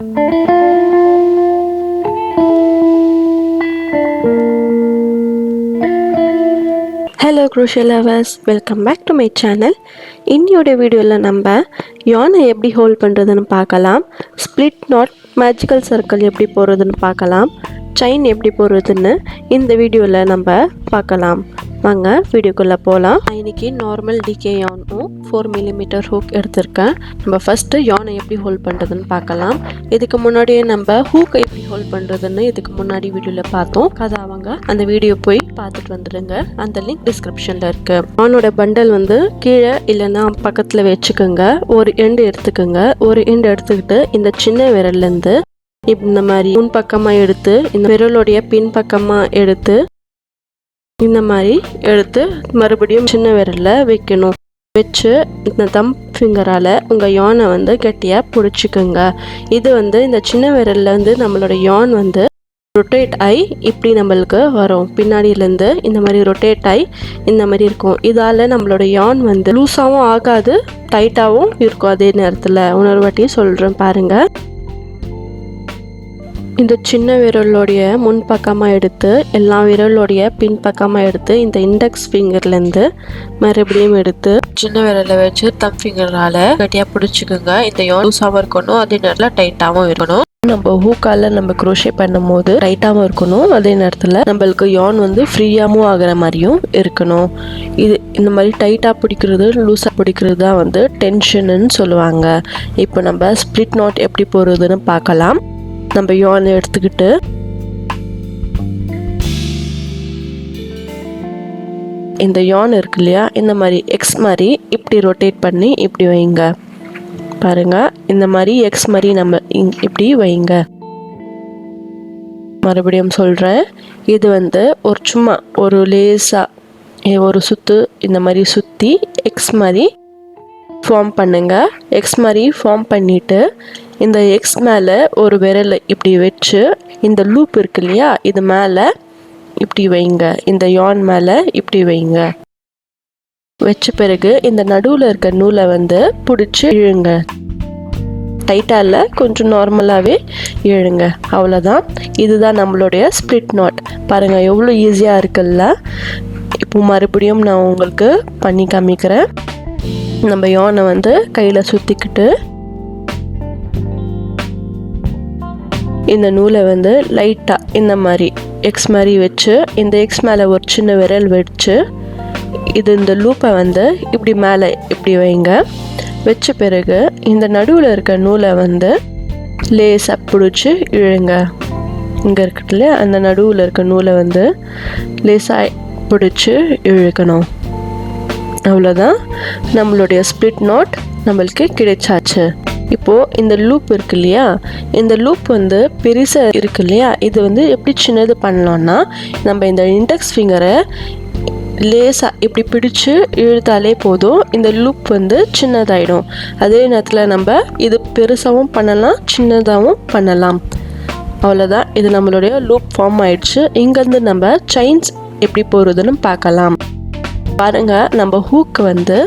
Hello crochet lovers, welcome back to my channel. இன்னியோட வீடியோல நம்ம yarn எப்படி ஹோல்ட் பண்றதுன்னு பார்க்கலாம். ஸ்ப்ளிட் நாட் மேஜிக்கல் சர்க்கிள் எப்படி போடுறதுன்னு பார்க்கலாம். செயின் எப்படி போடுறதுன்னு இந்த வீடியோல நம்ம பார்க்கலாம். வாங்க வீடியோக்குள்ள போலாம். இன்னைக்கு நார்மல் டிகே yarn-உம் 4mm hook எடுத்துர்க்கேன். நம்ம ஃபர்ஸ்ட் yarn எப்படி ஹோல்ட் பண்றதுன்னு பார்க்கலாம். இதுக்கு முன்னாடியே நம்ம hook எப்படி ஹோல்ட் பண்றதுன்னு இதுக்கு முன்னாடி வீடியோல பார்த்தோம். கதாவங்க அந்த வீடியோ போய் பார்த்துட்டு வந்துடுங்க. அந்த லிங்க் டிஸ்கிரிப்ஷன்ல இருக்கு. yarn-ஓட பண்டல் வந்து கீழே இல்லைன்னா பக்கத்துல வச்சுக்கோங்க. ஒரு எண்ட் எடுத்துக்கோங்க. ஒரு எண்ட் எடுத்துக்கிட்டு இந்த சின்ன விரல்ல இருந்து இந்த மாதிரி முன் பக்கமா எடுத்து இந்த விரலோடைய பின் பக்கமா எடுத்து இந்த மாதிரி எடுத்து மறுபடியும் சின்ன விரல்ல வைக்கணும். வச்சு இந்த தம் ஃபிங்கரால் உங்கள் யானை வந்து கெட்டியாக பிடிச்சிக்குங்க. இது வந்து இந்த சின்ன விரல்ல வந்து நம்மளோட யான் வந்து ரொட்டேட் ஆகி இப்படி நம்மளுக்கு வரும். பின்னாடியிலேருந்து இந்த மாதிரி ரொட்டேட் ஆகி இந்த மாதிரி இருக்கும். இதால் நம்மளோட யான் வந்து லூஸாகவும் ஆகாது, டைட்டாகவும் இருக்கும். அதே நேரத்தில் இன்னொரு வாட்டி சொல்கிறேன் பாருங்கள். இந்த சின்ன விரலோடைய முன் பக்கமாக எடுத்து எல்லா விரலோடைய பின் பக்கமாக எடுத்து இந்த இண்டெக்ஸ் ஃபிங்கர்லேருந்து மறுபடியும் எடுத்து சின்ன விரலை வச்சு தம் ஃபிங்கரால் கட்டியாக பிடிச்சிக்கோங்க. இந்த யான் லூஸாகவும் இருக்கணும், அதே நேரத்தில் டைட்டாகவும் இருக்கணும். நம்ம ஹூக்கால நம்ம குரோஷே பண்ணும் போது டைட்டாகவும் இருக்கணும், அதே நேரத்தில் நம்மளுக்கு யான் வந்து ஃப்ரீயாகவும் ஆகிற மாதிரியும் இருக்கணும். இது இந்த மாதிரி டைட்டாக பிடிக்கிறது லூஸாக பிடிக்கிறது தான் வந்து டென்ஷன்னு சொல்லுவாங்க. இப்போ நம்ம ஸ்ப்ளிட் நாட் எப்படி போடுறதுன்னு பார்க்கலாம். நம்ம யான் எடுத்துக்கிட்டு இந்த யான் இருக்கு இல்லையா, இந்த மாதிரி எக்ஸ் மாதிரி இப்படி ரொட்டேட் பண்ணி இப்படி வைங்க. பாருங்க, இந்த மாதிரி எக்ஸ் மாதிரி நம்ம இப்படி வைங்க. மறுபடியும் சொல்கிறேன், இது வந்து ஒரு சும்மா ஒரு லேசாக ஒரு சுற்று இந்த மாதிரி சுற்றி எக்ஸ் மாதிரி ஃபார்ம் பண்ணுங்க. எக்ஸ் மாதிரி ஃபார்ம் பண்ணிவிட்டு இந்த எக்ஸ் மேலே ஒரு விரலை இப்படி வச்சு இந்த லூப் இருக்கு இல்லையா, இது மேலே இப்படி வைங்க. இந்த யான் மேலே இப்படி வைங்க. வச்ச பிறகு இந்த நடுவில் இருக்க நூலை வந்து பிடிச்சி இழுங்க. டைட்டாக இல்லை, கொஞ்சம் நார்மலாகவே இழுங்க. அவ்வளோதான். இதுதான் நம்மளுடைய ஸ்ப்ளிட் நாட். பாருங்கள் எவ்வளோ ஈஸியாக இருக்குல்ல. இப்போ மறுபடியும் நான் உங்களுக்கு பண்ணி காமிக்கிறேன். நம்ம யானை வந்து கையில் சுற்றிக்கிட்டு இந்த நூலை வந்து லைட்டாக இந்த மாதிரி எக்ஸ் மாதிரி வச்சு இந்த எக்ஸ் மேலே ஒரு சின்ன விரல் வச்சு இந்த லூப்பை வந்து இப்படி மேலே இப்படி வைங்க. வச்ச பிறகு இந்த நடுவில் இருக்க நூலை வந்து லேசாக பிடிச்சி இழுங்க. இங்கே இருக்கட்டுல அந்த நடுவில் இருக்க நூலை வந்து லேசாக பிடிச்சி இழுக்கணும். அவ்வளோதான், நம்மளுடைய ஸ்ப்ளிட் நாட் நம்மளுக்கு கிடைச்சாச்சு. இப்போது இந்த லூப் இருக்கு இல்லையா, இந்த லூப் வந்து பெருசாக இருக்கு இல்லையா, இது வந்து எப்படி சின்னது பண்ணலான்னா நம்ம இந்த இண்டெக்ஸ் ஃபிங்கரை லேசாக இப்படி பிடிச்சு இழுத்தாலே போதும். இந்த லூப் வந்து சின்னதாயிடும். அதே நேரத்தில் நம்ம இது பெருசாகவும் பண்ணலாம், சின்னதாகவும் பண்ணலாம். அவ்வளோதான், இது நம்மளுடைய லூப் ஃபார்ம் ஆயிடுச்சு. இங்கேருந்து நம்ம செயின்ஸ் எப்படி போடுறதுன்னு பார்க்கலாம். பாருங்க, நம்ம ஹூக் வந்து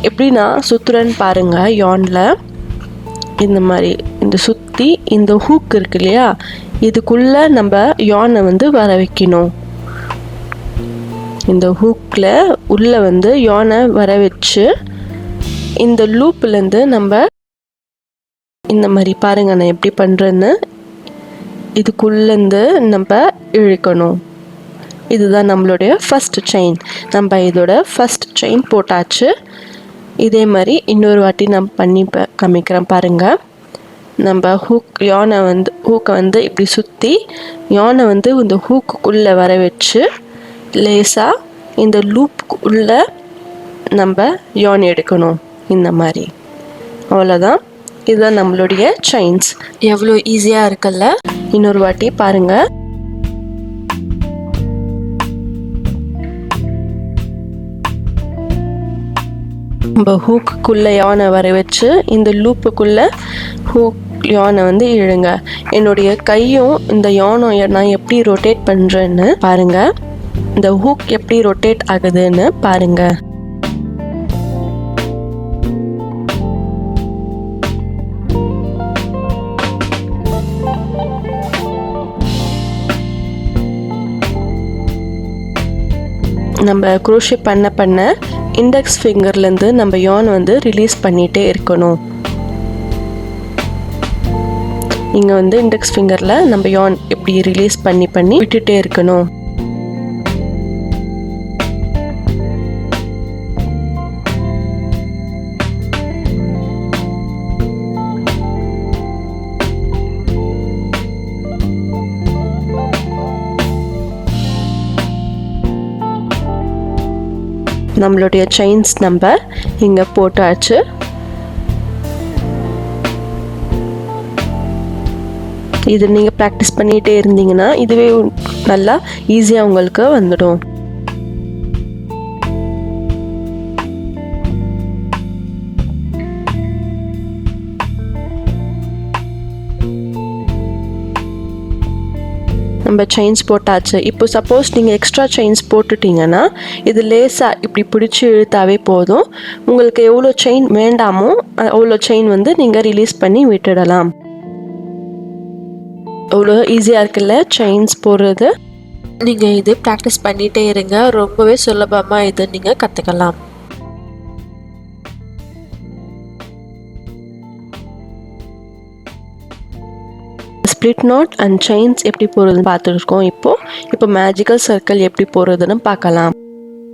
எப்படி நான் சுற்றுறேன்னு பாருங்க. யானில் இந்த மாதிரி இந்த சுற்றி இந்த ஹூக் இருக்கு இல்லையா, இதுக்குள்ளே நம்ம யானை வந்து வர வைக்கணும். இந்த ஹூக்கில் உள்ளே வந்து யானை வர வச்சு இந்த லூப்லேருந்து நம்ம இந்த மாதிரி பாருங்க நான் எப்படி பண்ணுறேன்னு இதுக்குள்ளேருந்து நம்ம இழுக்கணும். இதுதான் நம்மளுடைய ஃபஸ்ட் செயின். நம்ம இதோட ஃபஸ்ட் செயின் போட்டாச்சு. இதே மாதிரி இன்னொரு வாட்டி நான் பண்ணி காமிக்கிறேன் பாருங்கள். நம்ம ஹூக்கை வந்து இப்படி சுற்றி யானை வந்து இந்த ஹூக்குள்ளே வர வச்சு லேசாக இந்த லூப்புக்குள்ளே நம்ம யான் எடுக்கணும் இந்த மாதிரி. அவ்வளோதான், இதுதான் நம்மளுடைய செயின்ஸ். எவ்வளோ ஈஸியாக இருக்குல்ல. இன்னொரு வாட்டி பாருங்கள். நம்ம ஹூக்குள்ளே யானை வர வச்சு இந்த லூப்புக்குள்ளே யானை வந்து இழுங்க. என்னுடைய கையும் இந்த யானை நான் எப்படி ரொட்டேட் பண்ணுறேன்னு பாருங்கள். இந்த ஹூக் எப்படி ரொட்டேட் ஆகுதுன்னு பாருங்கள். நம்ம க்ரோஷே பண்ண இண்டெக்ஸ் ஃபிங்கர்லேருந்து நம்ம யான் வந்து ரிலீஸ் பண்ணிகிட்டே இருக்கணும். இங்கே வந்து இண்டெக்ஸ் ஃபிங்கரில் நம்ம யான் இப்படி ரிலீஸ் பண்ணி விட்டுட்டே இருக்கணும். நம்மளுடைய செயின்ஸ் நம்பர் இங்கே போட்டாச்சு. இது நீங்கள் ப்ராக்டிஸ் பண்ணிகிட்டே இருந்தீங்கன்னா இதுவே நல்லா ஈஸியாக உங்களுக்கு வந்துடும். நம்ம செயின்ஸ் போட்டாச்சு. இப்போ சப்போஸ் நீங்கள் எக்ஸ்ட்ரா செயின்ஸ் போட்டுட்டிங்கன்னா இது லேசாக இப்படி பிடிச்சி இழுத்தாவே போதும். உங்களுக்கு எவ்வளோ செயின் வேண்டாமோ அவ்வளோ செயின் வந்து நீங்கள் ரிலீஸ் பண்ணி விட்டுடலாம். அவ்வளோ ஈஸியாக இருக்குல்ல செயின்ஸ் போடுறது. நீங்கள் இது ப்ராக்டிஸ் பண்ணிகிட்டே இருங்க. ரொம்பவே சுலபமாக இது நீங்கள் கற்றுக்கலாம். ஸ்ப்ளிட் நாட் அண்ட் செயின்ஸ் எப்படி போடுறதுன்னு பார்த்துருக்கோம். இப்போ மேஜிக்கல் சர்க்கிள் எப்படி போடுறதுன்னு பார்க்கலாம்.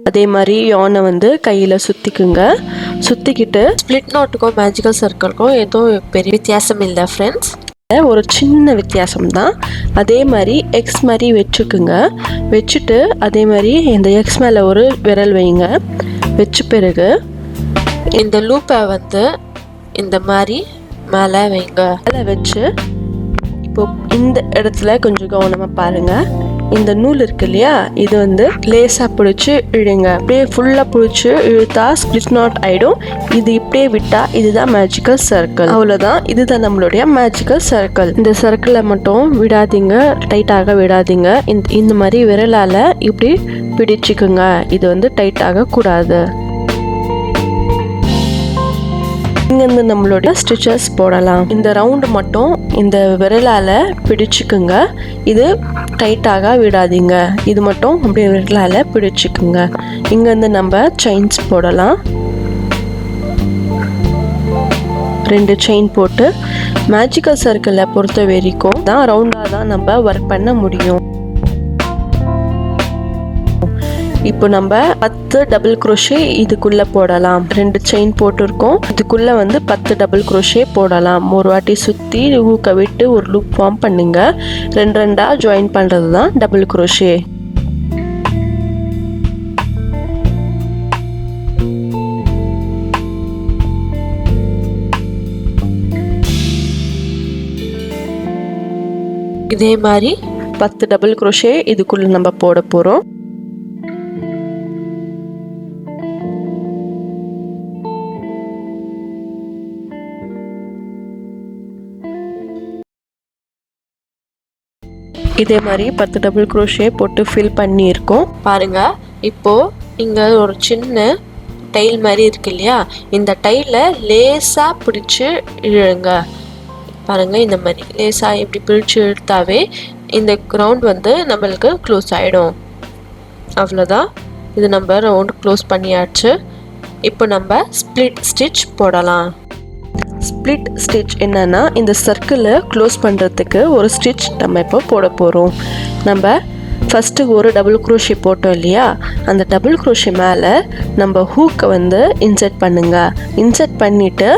அதே மாதிரி யானை வந்து கையில் சுற்றிக்கிட்டு ஸ்ப்ளிட் நாட்டுக்கும் மேஜிக்கல் சர்க்கிள்க்கும் எதுவும் பெரிய வித்தியாசம் இல்லை ஃப்ரெண்ட்ஸ், ஒரு சின்ன வித்தியாசம் தான். அதே மாதிரி எக்ஸ் மாதிரி வச்சுட்டு அதே மாதிரி இந்த எக்ஸ் மேலே ஒரு விரல் வைங்க. வச்ச பிறகு இந்த லூப்பை வந்து இந்த மாதிரி மேலே வைங்க. மேலே வச்சு இப்போ இந்த இடத்துல கொஞ்சம் கவனமாக பாருங்கள். இந்த நூல் இருக்கு இல்லையா, இது வந்து லேசாக பிடிச்சி இழுங்க. அப்படியே ஃபுல்லாக பிடிச்சி இழுத்தா ஸ்ப்ளிட் நாட் ஆகிடும். இது இப்படியே விட்டால் இதுதான் மேஜிக்கல் சர்க்கிள். அவ்வளோதான், இதுதான் நம்மளுடைய மேஜிக்கல் சர்க்கிள். இந்த சர்க்கிளை மட்டும் விடாதீங்க, டைட்டாக விடாதீங்க. இந்த மாதிரி விரலால் இப்படி பிடிச்சிக்குங்க. இது வந்து டைட் ஆகக்கூடாது. இங்கேருந்து நம்மளுடைய ஸ்டிச்சஸ் போடலாம். இந்த ரவுண்டு மட்டும் இந்த விரலால் பிடிச்சிக்குங்க. இது டைட்டாக விடாதீங்க. இது மட்டும் அப்படியே விரலால் பிடிச்சிக்குங்க. இங்கேருந்து நம்ம செயின்ஸ் போடலாம். 2 செயின் போட்டு மேஜிக்கல் சர்க்கிளை பொறுத்த வரைக்கும் தான் ரவுண்டாக தான் நம்ம ஒர்க் பண்ண முடியும். இப்போ நம்ம 10 டபுள் குரோஷே இதுக்குள்ளே போடலாம். 2 செயின் போட்டிருக்கோம். இதுக்குள்ளே வந்து 10 டபுள் குரோஷே போடலாம். ஒரு வாட்டி சுற்றி ஊக்க விட்டு ஒரு லூப் ஃபார்ம் பண்ணுங்க. 2 ஜாயின் பண்ணுறது தான் டபுள் குரோஷே. இதே மாதிரி 10 டபுள் குரோஷே இதுக்குள்ளே நம்ம போட போகிறோம். இதே மாதிரி 10 டபுள் குரோஷே போட்டு ஃபில் பண்ணியிருக்கோம். பாருங்கள், இப்போது இங்கே ஒரு சின்ன டைல் மாதிரி இருக்கு இல்லையா, இந்த டைலை லேசாக பிடிச்சி இழுங்க. பாருங்கள், இந்த மாதிரி லேசாக இப்படி பிடிச்சி இழுத்தாவே இந்த ரவுண்ட் வந்து நம்மளுக்கு க்ளோஸ் ஆகிடும். அவ்வளோதான், இது நம்ம ரவுண்ட் க்ளோஸ் பண்ணியாச்சு. இப்போ நம்ம ஸ்ப்ளிட் ஸ்டிச் போடலாம். ஸ்ப்ளிட் ஸ்டிச் என்னன்னா, இந்த சர்க்கிளை க்ளோஸ் பண்ணுறதுக்கு ஒரு ஸ்டிச் நம்ம இப்போ போட போகிறோம். நம்ம ஃபஸ்ட்டு ஒரு டபுள் குரோஷே போட்டோம் இல்லையா, அந்த டபுள் குரோஷே மேலே நம்ம ஹூக்கை வந்து இன்சர்ட் பண்ணுங்கள். இன்சர்ட் பண்ணிவிட்டு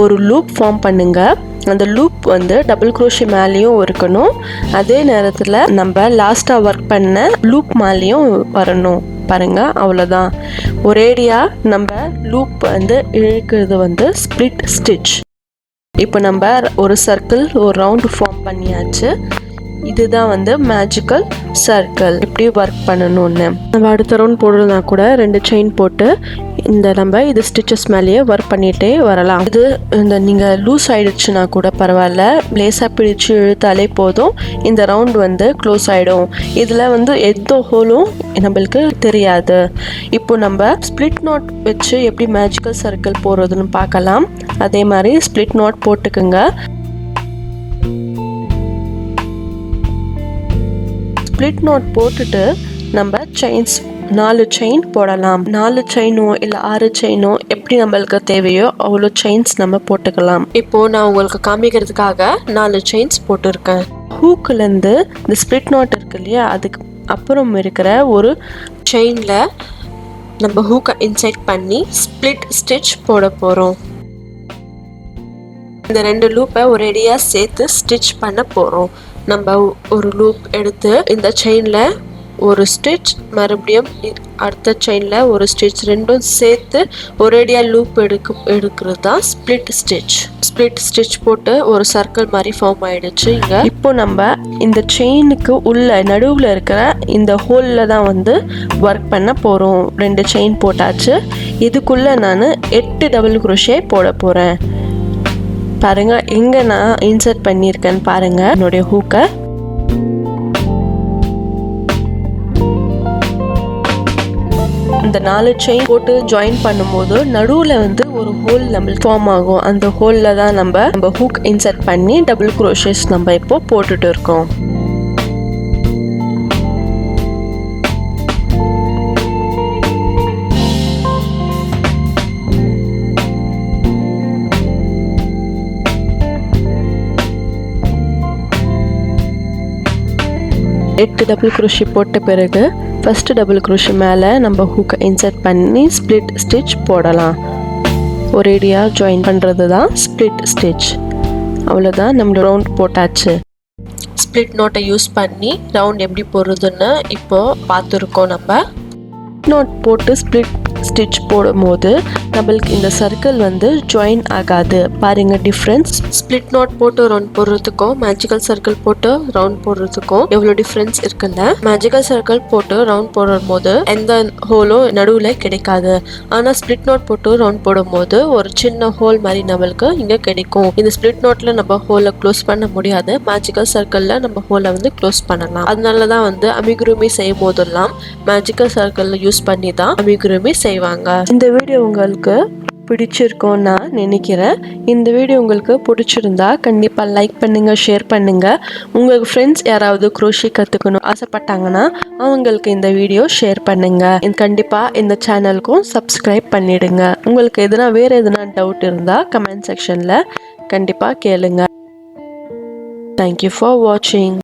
ஒரு லூப் ஃபார்ம் பண்ணுங்கள். அந்த லூப் வந்து டபுள் குரோஷே மேலேயும் இருக்கணும். அதே நேரத்தில் நம்ம லாஸ்ட்டாக ஒர்க் பண்ண லூப் மேலேயும் வரணும். பாருங்கள், அவ்வளோதான். ஒரேடியாக நம்ம லூப் வந்து இழுக்கிறது வந்து ஸ்ப்ளிட் ஸ்டிச். இப்போ நம்ம ஒரு சர்க்கிள் ஒரு ரவுண்டு ஃபார்ம் பண்ணியாச்சு. இதுதான் வந்து மேஜிக்கல் சர்க்கிள். எப்படி ஒர்க் பண்ணணும்னு நம்ம அடுத்த ரவுண்ட் போடுறதுனா கூட 2 செயின் போட்டு நம்ம இது ஸ்டிச்சஸ் மேலேயே ஒர்க் பண்ணிகிட்டே வரலாம். இது இந்த நீங்கள் லூஸ் ஆகிடுச்சுன்னா கூட பரவாயில்ல, லேசாக பிடிச்சி இழுத்தாலே போதும். இந்த ரவுண்ட் வந்து க்ளோஸ் ஆகிடும். இதில் வந்து எந்த ஹோலும் நம்மளுக்கு தெரியாது. இப்போ நம்ம ஸ்ப்ளிட் நாட் வச்சு எப்படி மேஜிக்கல் சர்க்கிள் போடுறதுன்னு பார்க்கலாம். அதே மாதிரி ஸ்ப்ளிட் நாட் போட்டுக்குங்க. ஸ்ப்ளிட் நாட் போட்டுட்டு நம்ம செயின்ஸ் 4 செயின் போடலாம். 4 செயினோ இல்லை 6 செயினோ எப்படி நம்மளுக்கு தேவையோ அவ்வளோ செயின்ஸ் நம்ம போட்டுக்கலாம். இப்போ நான் உங்களுக்கு காமிக்கிறதுக்காக 4 செயின்ஸ் போட்டிருக்கேன். ஹூக்குலேருந்து இந்த ஸ்பிளிட் நாட் இருக்கு இல்லையா, அதுக்கு அப்புறம் இருக்கிற ஒரு செயினில் நம்ம ஹூக்கை இன்சைட் பண்ணி ஸ்பிளிட் ஸ்டிச் போட போகிறோம். இந்த 2 லூப்பை ஒரேடியாக சேர்த்து ஸ்டிச் பண்ண போகிறோம். நம்ம ஒரு லூப் எடுத்து இந்த செயினில் ஒரு ஸ்டிச், மறுபடியும் அடுத்த செயினில் ஒரு ஸ்டிச், ரெண்டும் சேர்த்து ஒரேடியாக லூப் எடுக்கிறது தான் ஸ்பிளிட் ஸ்டிச். ஸ்பிளிட் ஸ்டிச் போட்டு ஒரு சர்க்கிள் மாதிரி ஃபார்ம் ஆயிடுச்சு இங்கே. இப்போ நம்ம இந்த செயினுக்கு உள்ள நடுவில் இருக்கிற இந்த ஹோலில் தான் வந்து ஒர்க் பண்ண போகிறோம். 2 செயின் போட்டாச்சு. இதுக்குள்ளே நான் 8 டபுள் குரோஷே போட போகிறேன். பாருங்கள் எங்கே நான் இன்சர்ட் பண்ணியிருக்கேன்னு பாருங்கள் என்னுடைய ஹூக்கை. இந்த 4 செயின் போட்டு ஜாயின் பண்ணும்போது நடுவில் வந்து ஒரு ஹோல் நம்மளுக்கு ஃபார்ம் ஆகும். அந்த ஹோலில் தான் நம்ம ஹூக் இன்சர்ட் பண்ணி டபுள் குரோஷேஸ் நம்ம இப்போ போட்டுட்டு இருக்கோம். எட்டு டபுள் குரோஷே போட்ட பிறகு ஃபஸ்ட்டு டபுள் குரோஷே மேலே நம்ம ஹூக்கை இன்சர்ட் பண்ணி ஸ்பிளிட் ஸ்டிச் போடலாம். ஒரேடியாக ஜாயின் பண்ணுறது தான் ஸ்பிளிட் ஸ்டிச். அவ்வளோதான், நம்ம ரவுண்ட் போட்டாச்சு. ஸ்பிளிட் நோட்டை யூஸ் பண்ணி ரவுண்ட் எப்படி போடுறதுன்னு இப்போது பார்த்துருக்கோம். நம்ம நோட் போட்டு ஸ்பிளிட் ஸ்டிச் போடும்போது நம்மளுக்கு இந்த சர்க்கிள் வந்து ஜாயின் ஆகாது. பாருங்க டிஃப்ரென்ஸ். ஸ்பிளிட் நாட் போட்டு ரவுண்ட் போடுறதுக்கும் மேஜிக்கல் சர்க்கிள் போட்டு ரவுண்ட் போடுறதுக்கும் எவ்வளோ டிஃப்ரென்ஸ் இருக்குல்ல. மேஜிக்கல் சர்க்கிள் போட்டு ரவுண்ட் போடும் போது எந்த ஹோலும் நடுவில் கிடைக்காது. ஆனால் ஸ்பிளிட் நாட் போட்டு ரவுண்ட் போடும்போது ஒரு சின்ன ஹோல் மாதிரி நம்மளுக்கு இங்கே கிடைக்கும். இந்த ஸ்பிளிட் நாட்ல நம்ம ஹோலை க்ளோஸ் பண்ண முடியாது. மேஜிக்கல் சர்க்கிளில் நம்ம ஹோலை வந்து க்ளோஸ் பண்ணலாம். அதனால தான் வந்து அமிகுருமி செய்யும் போதெல்லாம் மேஜிக்கல் சர்க்கிள் யூஸ் பண்ணி தான் அமிகுருமி செய்வாங்க. இந்த வீடியோ உங்களுக்கு பிடிச்சிருக்கோன்னு நான் நினைக்கிறேன். இந்த வீடியோ உங்களுக்கு பிடிச்சிருந்தா கண்டிப்பாக லைக் பண்ணுங்கள், ஷேர் பண்ணுங்கள். உங்களுக்கு ஃப்ரெண்ட்ஸ் யாராவது குரோஷே கற்றுக்கணும் ஆசைப்பட்டாங்கன்னா அவங்களுக்கு இந்த வீடியோ ஷேர் பண்ணுங்கள். கண்டிப்பாக இந்த சேனலுக்கும் சப்ஸ்கிரைப் பண்ணிடுங்க. உங்களுக்கு வேறு எதுனா டவுட் இருந்தால் கமெண்ட் செக்ஷனில் கண்டிப்பாக கேளுங்க. தேங்க்யூ ஃபார் வாட்சிங்.